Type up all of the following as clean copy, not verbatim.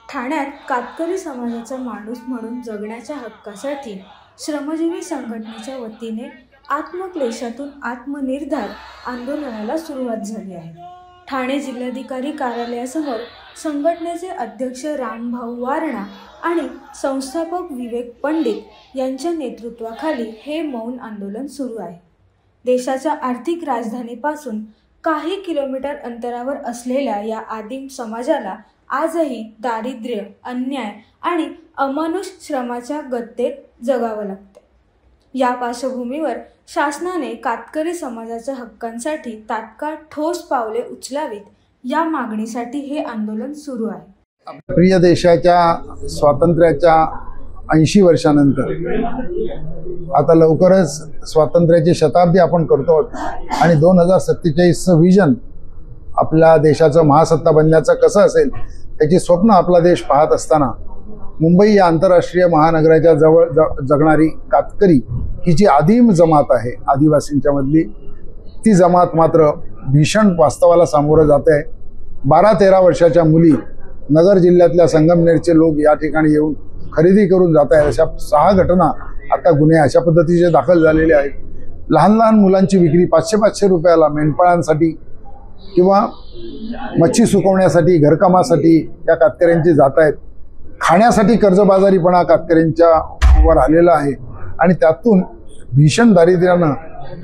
ठाण्यात कातकरी समाजाचा माणूस म्हणून जगण्याच्या हक्कासाठी श्रमजीवी संघटनेच्या वतीने आत्मक्लेशातून आत्मनिर्धार आंदोलनाला सुरुवात झाली आहे। ठाणे जिल्हाधिकारी कार्यालयासमोर संघटनेचे अध्यक्ष रामभाऊ वारणा आणि संस्थापक विवेक पंडित यांच्या नेतृत्वाखाली हे मौन आंदोलन सुरू आहे। देशाच्या आर्थिक राजधानीपासून काही किलोमीटर अंतरावर असलेल्या या आदिम समाजाला आजही दारिद्र्य, अन्याय आणि अमानुष श्रमाच्या गत्तेत जगावं लागते। या पार्श्वभूमीवर शासनाने कातकरी समाजाच्या हक्कांसाठी तात्काळ ठोस पावले उचलावीत या मागणीसाठी हे आंदोलन सुरू आहे। प्रिय देशाच्या स्वातंत्र्याच्या 80 वर्षानंतर आता लवकरच स्वातंत्र्याची शताब्दी आपण करतो आणि 2047चं विजन आपल्या देशाचं महासत्ता बनण्याचं कसं असेल त्याची स्वप्न आपला देश पाहत असताना मुंबई या आंतरराष्ट्रीय महानगराच्या जवळ जगणारी कातकरी ही जी आदिम जमात आहे आदिवासींच्या मधली, ती जमात मात्र भीषण वास्तवाला सामोरं जात आहे। 12-13 वर्षाच्या मुली नगर जिल्ह्यातल्या संगमनेरचे लोक या ठिकाणी येऊन खरेदी करून जात आहेत। अशा 6 घटना आता गुन्हे अशा पद्धतीचे दाखल झालेले आहेत। लहान लहान मुलांची विक्री 500-500 रुपयाला मेंढपाळांसाठी किंवा मच्छी सुकवण्यासाठी, घरकामासाठी या कातकऱ्यांची जात आहेत। खाण्यासाठी कर्जबाजारीपणा कातकऱ्यांच्या वर आलेला आहे आणि त्यातून भीषण दारिद्र्यानं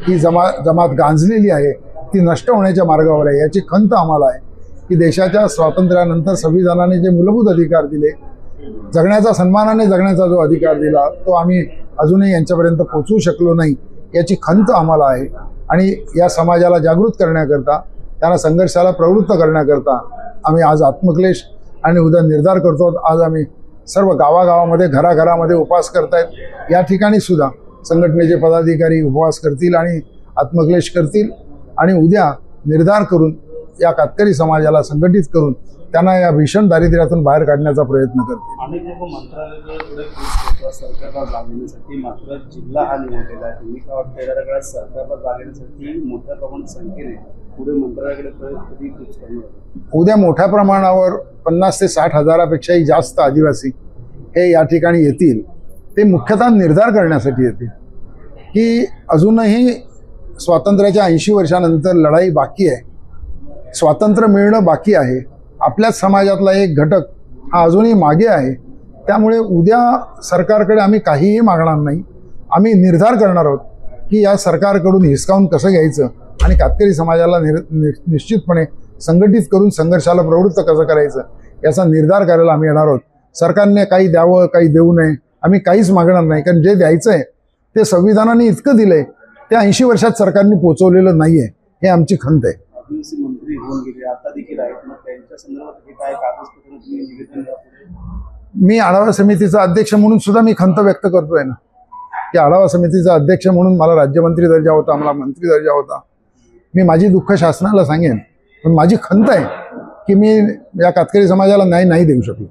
ही जमात गांजलेली आहे, ती नष्ट होण्याच्या मार्गावर आहे। याची खंत आम्हाला आहे की देशाच्या स्वातंत्र्यानंतर संविधानाने जे मूलभूत अधिकार दिले, जगण्याचा सन्मानाने जगण्याचा जो अधिकार दिला, तो आम्ही अजूनही यांच्यापर्यंत पोहोचू शकलो नाही, याची खंत आम्हाला आहे। आणि या समाजाला जागृत करण्याकरता, त्यांना संघर्षाला प्रवृत्त करण्याकरता आम्ही आज आत्मक्लेश आणि उद्या निर्धार करतो। आज आम्ही सर्व गावागावामध्ये, घराघरामध्ये उपवास करतायत। या ठिकाणी सुद्धा संघटनेचे पदाधिकारी उपवास करतील आणि आत्मक्लेश करतील आणि उद्या निर्धार करून या कातकरी समाजाला संघटित करून त्यांना या भीषण दारिद्र्यातून बाहेर काढण्याचा प्रयत्न करतील। अनेक लोक मंत्रालयाकडे सरकारला जागण्यासाठी मात्र जिल्हा हा निवडलेला आहे। तुम्ही काय वाटतं येणाऱ्या काळात सरकारला जागण्यासाठी मोठ्या प्रमाणात संख्येने पुढे मंत्रालयाकडे कधी कूच करणार? उद्या मोठ्या प्रमाणावर 50 ते 60 हजारापेक्षाही जास्त आदिवासी हे या ठिकाणी येतील। ते मुख्यतः निर्धार करण्यासाठी येतील की अजूनही स्वातंत्र्याच्या 80 वर्षानंतर लढाई बाकी आहे, स्वातंत्र्य मिळणं बाकी आहे। आपल्याच समाजातला एक घटक हा अजूनही मागे आहे। त्यामुळे उद्या सरकारकडे आम्ही काहीही मागणार नाही, आम्ही निर्धार करणार आहोत की या सरकारकडून हिसकावून कसं घ्यायचं आणि कातकरी समाजाला निश्चितपणे संघटित करून संघर्षाला प्रवृत्त कसं करायचं याचा निर्धार करायला आम्ही येणार आहोत। सरकारने काही द्यावं, काही देऊ नये, आम्ही काहीच मागणार नाही, कारण जे द्यायचं आहे ते संविधानाने इतकं दिलंय त्या 80 वर्षात सरकारने पोहोचवलेलं नाहीये, हे आमची खंत आहे। आदिवासी मंत्री होऊन गेले, आता देखील आहेत, मग त्यांच्या संदर्भात हे काय कागदपत्र तुम्ही निवेदन द्या? मी आढावा समितीचा अध्यक्ष म्हणून सुद्धा मी खंत व्यक्त करतोय ना की आढावा समितीचा अध्यक्ष म्हणून मला राज्यमंत्री दर्जा होता, मला मंत्री दर्जा होता। मी माझी दुःख शासनाला सांगेन, पण माझी खंत आहे की मी या कातकरी समाजाला न्याय नाही देऊ शकलो।